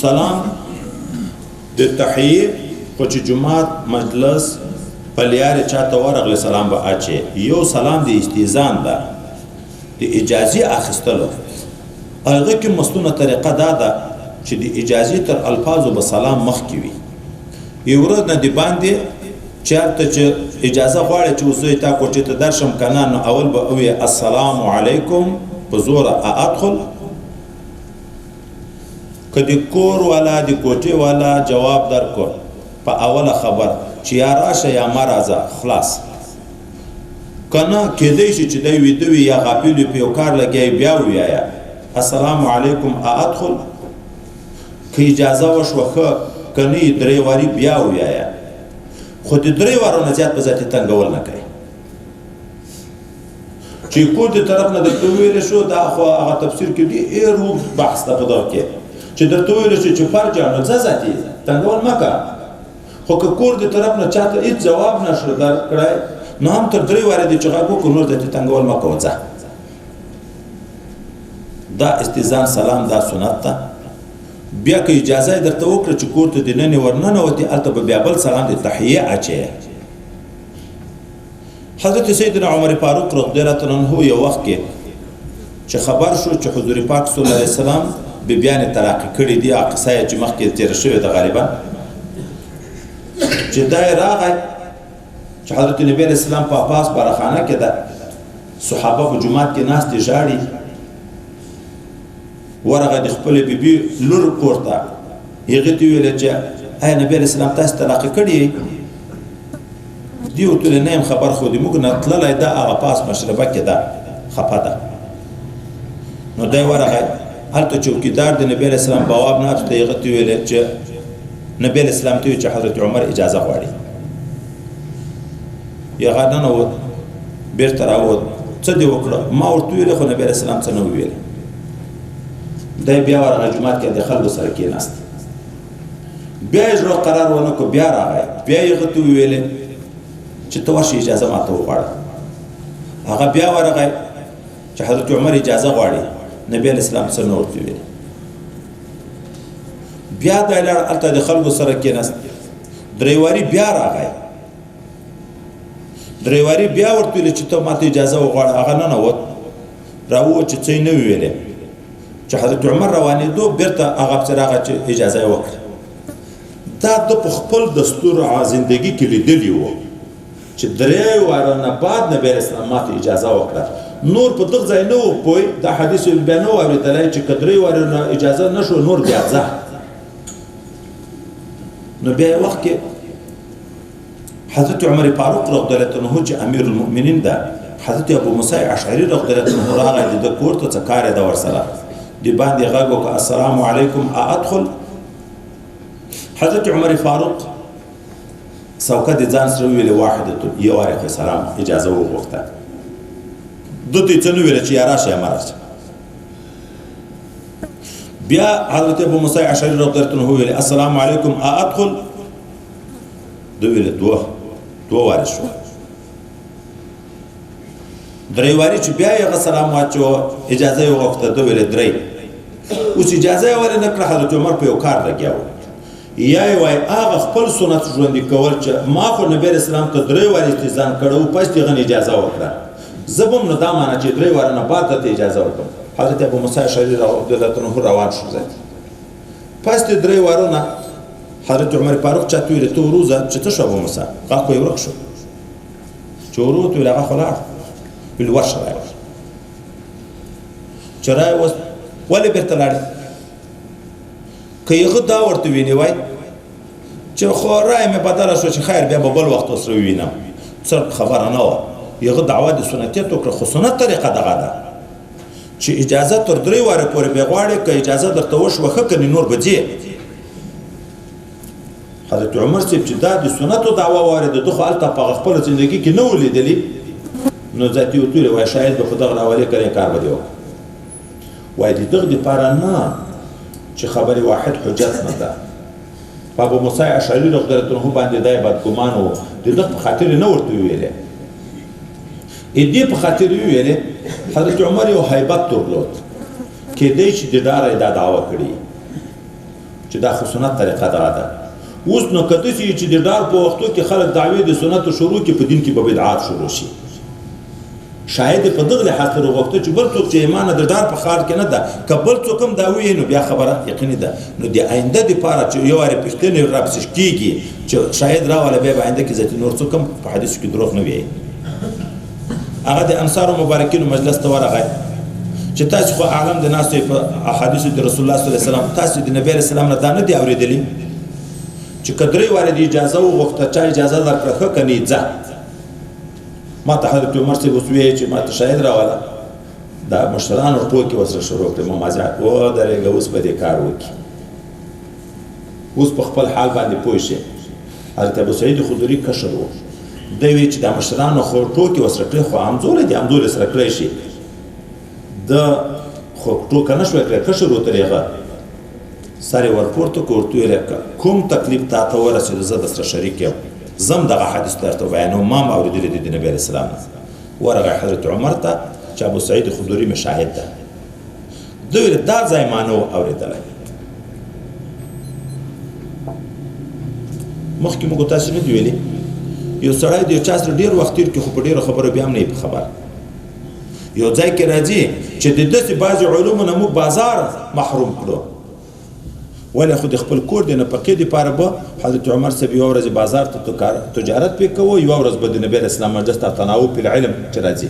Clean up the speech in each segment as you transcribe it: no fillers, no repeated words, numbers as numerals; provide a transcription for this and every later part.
سلام د تحیه خو چې جماعت مجلس پلیار چاته ورغلی سلام به اچي یو سلام د استئذان ده د اجازه اخیستلو هغه کې مستونه طریقه ده چې د اجازه تر الفاظو به سلام مخکې وي یو ورځ نه دی باندې چارته چې اجازه غواړي چې وسوي تا کوټې ته درشم کنه نو اول به وي السلام علیکم په زور ادخل کدی کور والا دی کوټې والا جواب درکو په اوله خبر چې یا راشه یا مرزه خلاص کنه کېدې شي چې دی ویدوی یا غافل په یو کار لګي بیا ویایا السلام علیکم ادخل که اجازه وشوخه کنی درې واری بیا ویایا خو د درې وارو نه زیات په ذاتي تنګول نه کوي چې کور د طرف نه درته ویل شو دا خو هغه تفسیر کې دی ایرو بحث ته پدې کې چې درته ویل شو چې فرج نه ذاتي تنګول مکه خو که کور د طرف نه چاته هیڅ جواب نشو درکړای نو هم تر درې واره د چغاکو کو نور د تنګول مکه وځه دا استئذان سلام دا سنت ده بیا که اجازه درته وکړه چې کور ته دننه ورننه وتی الته بیا بل سلام د تحیه اچي حضرت سیدنا عمر فاروق رضی الله عنه یو وخت کې چې خبر شو چې حضور پاک صلی الله علیه وسلم به بیان طلاق کړی دی اقصای چې مخکې تیر شوی د غالبا چې دا راغی چې حضرت نبی اسلام په پاس برخانه کې ده صحابه په جمعات کې ناس دي ژاړي ورغه د خپل بیبي لور کوړه یغه تی ویل چې اے نبی اسلام تاسو طلاق کړی دی او ته نه خبر خو دې موږ نه تللای دا هغه پاس مشربه کې ده خپه ده نو دا ورغه هلته چوکیدار د نبی اسلام بواب نه ته یغه تی ویل چې نبی اسلام ته چې حضرت عمر اجازه غواړي یا غدا نو بیرته راووت څه دی وکړه ما ورته ویل خو نبی اسلام څه نو ویل دا بیا ورغه جمعات کې د خلکو سره کېناست بیا اجرا قرار ونه کو بیا راغی بیا یې غته ویلې چې ته ورشي اجازه ماته وغواړه هغه بیا ورغی چې حضرت عمر اجازه غواړي نبی اسلام څه نو ورته ویل بیا د لړ الته د خلکو سره کېناست دریواری بیا راغی دریواری بیا ورته ویل چې ته ماته اجازه وغواړه هغه نه ووت راووت چې څه نه ویلې چې حضرت عمر روانې دو بیرته هغه سره چې اجازه وکړه دا د خپل دستور زندگی کې لیدلی وو چې درې وارونه بعد نبی اسلام ماته اجازه وکړه نور په دغه ځای نه پوي دا حدیث بیانو اوریدلای چې کدرې وارونه اجازه نشو نور بیا ځه نو بیا وخت کې حضرت عمر فاروق رضی الله عنه چې امیر المؤمنین ده حضرت ابو موسی اشعری رضی الله عنه راغی د کور ته څه کار ده ورسره دی باندې غاغو که السلام علیکم ادخل حضرت عمر فاروق سوکه د ځان سره ویل واحده یو واره سلام اجازه وغوښته دوی څه نو ویل چې یا راشه یا مرشه بیا حضرت ابو موسی اشعری رضی الله عنه ویل السلام علیکم ادخل دوی ویل دوه واره شو درې واری چې بیا یې سلام واچو اجازه یې وغوښته دوی ویل درې اوس اجازه یې ورنه کړه حضرت عمر په یو کار لګیاو یا وای هغه خپل سنت ژوندۍ کول چې ما خو نبی اسلام ته درې واری استئذان کړو پس دغه اجازه وکړه زبم نه دا معنی چې درې واری نه بعد ته اجازه ورکړم حضرت ابو موسی اشعری رضی الله عنه روان شو ځای پس درې وارونه حضرت عمر فاروق چاته ویل ته وروزه چې ته شو ابو موسی هغه یې ورک شو چې وروته ویل هغه خلاص ویل ورشه چرای وس ولې بیرته لاړې که یغه دا ورته ویني وای چې خو رای مې بدله شو چې خیر بیا به بل وخت سره وینم څه خبره نه و یغه دعوه د سنتیت وکړه خو سنت طریقه دغه ده چې اجازه تر درې واره پورې به غواړي که اجازه درته وشوخه کني نور بځي حضرت عمر چې دا د سنتو دعوه وارد د خو الته په خپل ژوندۍ کې نه ولیدلی نو ذاتي وتوله وای شاید به خدای راولې کړي کار بده وای دې دغه لپاره نه چې خبره واحد حجت نه ده ابو موسی اشعری رضی الله عنه باندې دای بدګمان وو دغه په خاطر نه ورته ویلې دې په خاطر ویلې حضرت عمر یو هیبت درلود کې دې چې د دار دا دعوه کړي چې دا خو سنت طریقه دغه ده. اوس نو که داسې چې د ډار په وختو کې خلک دعوې د سنتو شروع کړي، په دین کې به بدعات شروع شي. شاید په دغه لحاظ سره وغوښته چې بل څوک چې ایمانه د ډار په ښار کې نه ده، که بل څوک هم دا ووایي نو بیا خبره یقیني ده. نو د آینده دپاره چې یو وارې پوښتنې راپسې کېږي چې شاید راوله بیا به آینده کې ذاتي نور څوک هم په حدیثو کې دروغ نه وایي. هغه د انصارو مبارکینو مجلس ته ورغی چې تاسو خو عالم د ناستې په احادیثو د رسول الله صلی الله علیه وسلم، تاسو د نبی علیه السلام نه دا نه دي اورېدلي چې که درې وارې د اجازه وغوښته، چا اجازه درکړه ښه که نه ځه. ما ته حضرت عمر صاحب اوس وایي چې ما ته شاهد راوله، دا مشرانو ټوکې ورسره شروع کړې، ممازحات ودرېږه اوس به دې کار وکړي، اوس په خپل حال باندې پوه شي. حضرت ابو سعید خدري کشر و، دی وایي چې دا مشرانو خو ټوکې ورسره کړې، خو همزولی دي، همزولی سره کړی شي. ده خو ټوکه نه شوی کړی، کشر و تر هغه سر یې ورپورته کړ، ورته ویې کوم تکلیف تا ته ورسېده زه درسره شریک یم، زم دغه حدیث درته بیانوم، ما هم اورېدلی دی د نبي علیه السلام نه. ورغی حضرت عمر ته چې ابو سعید خدري مې شاهد ده. ده ویل دا ځای ما نه و اورېدلی. مخکې موږ تاسو نه دي ویلي یو سړی د یو چا سره ډېر وخت تېر کړي، خو په ډېرو خبرو بیا هم نه یې په خبر. یو ځای کې راځي چې د داسې بعضې علومو نه موږ بازار محروم کړو، ولې خو د خپل کور د نفقې دپاره به حضرت عمر صاحب یوه ورځ بازار ته تجارت پې کوو، یوه ورځ به د نبي علیه السلام مجلس ته تناوب فی العلم چې راځي.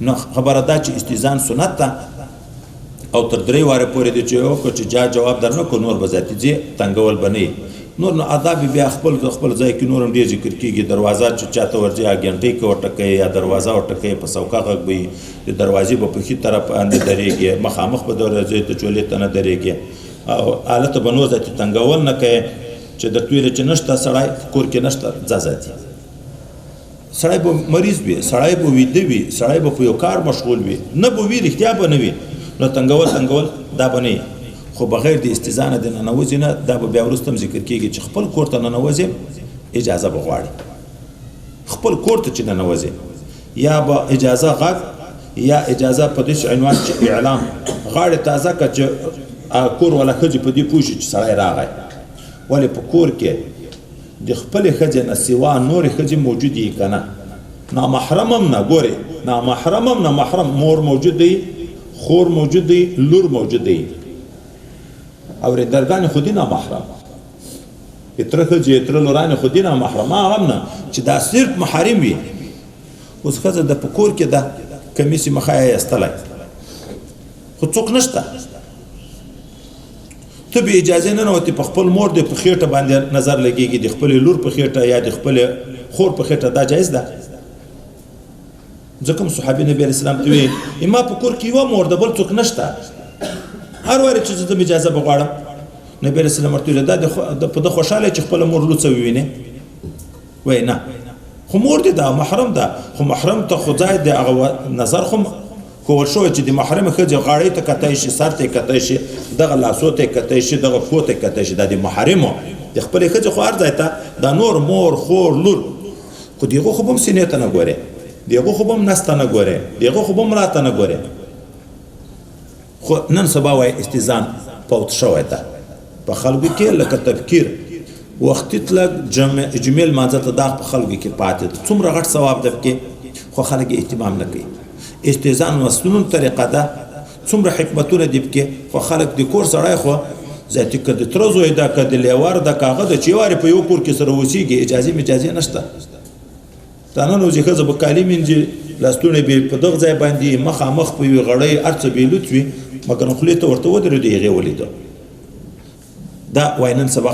نو خبره دا چې استیزان سنت ده او تر درې وارې پورې دی چې وکړو چې جا جواب در نه کړو، نور به ذاتي ځې تنګول به نه نور. نو آداب بیا خپل ځای کې نور هم ډېر ذکر کېږي. دروازه چې چاته ورځي ګنټۍ کې ورټکوي یا دروازه ورټکوي، په سوکه غږ به وي، د دروازې به په ښي طرف باندې درېږي، مخامخ به دروازې ته چولې ته نه درېږي، او حالت به نور ذاتي تنګول نه کوي چې درته ویلې چې نشته سړی کور کې نشته ځه ذاتي. سړی به مریض وي، سړی به ویده وي، سړی به په یو کار مشغول وي، نه به وي رښتیا به نه وي. نو تنګول دا به نه، خو بغیر د استیزانه د ننوځي نه، دا به بیا وروسته هم ذکر کېږي چې خپل کور ته ننوځي اجازه به غواړي. خپل کور ته چې ننوځي یا به اجازه غږ یا اجازه په داسې عنوان چې اعلام غاړې تازه کړه چې کور والا ښځې په دې پوه شي چې سړی راغی. ولې په کور کې د خپلې ښځې نه سوا نورې ښځې موجود یي که نه، نامحرم هم نه، ګورې نامحرم هم نه، محرم مور موجود دی، خور موجود دی، لور موجود دی، اورېدرګانې خو دي نامحرم، اتره ښځې اتره لورانې خو دي نامحرم، هغه هم نه چې دا صرف محارم وي. اوس ښځه د په کور کې ده، کمیس یې مخه یې ایستلی، خو څوک نشته، ته بې اجازې ننوتې، په خپل مور دې په خېټه باندې نظر لګېږي، د خپلې لور په خېټه یا د خپلې خور په خېټه، دا جایز ده. ځکه هم صحابي نبي علیه السلام ته وایي ما په کور کې یوه مور ده، بل څوک نشته، هر وارې چې زه اجازه به غواړم. نبي علیه السلام ورته ویل دا په ده خوشحاله چې خپله مور لوڅه ووینې؟ وایي نه، خو مور دې ده، محرم ده، خو محرم ته خو ځای د هغه نظر خو ښوول شوی چې د محرمې ښځې غاړې ته کتی شي، سر ته یې کتی شي، دغه لاسو ته یې کتی شي، دغه پښو ته یې کتی شي، دا د محرمو د خپلې ښځې خو هر ځای ته، دا نور مور خور لور، خو د هغو خو به هم سینې ته نه ګورې، د هغو خو به هم نس ته نه ګورې، د هغو خو به هم را ته نه ګورې. خو نن سبا وایي استیزان پوت شوی ده په خلکو کې، لکه تفکیر وختي تلک جمعې لمانځه ته دا په خلکو کې پاتې ده، څومره غټ ثواب ده پکې، خو خلک یې اهتمام نه کوي. استیزان مسنون طریقه ده، څومره حکمتونه دي پکې، خو خلک د کور سړی خو ذاتي که د تره زوی ده، که د لیوار ده، که هغه ده چې وارې په یو کور کې سره اوسېږي، اجازې مجازې نشته. دا نن چې ښځه به کالي مینځي، لاسونه به په دغه ځای باندې مخامخ په یوې غړۍ هر څه به لوڅ وي، مګر خولې ته ورته ودرېدو، هغې ولیده. دا وایي نن سبا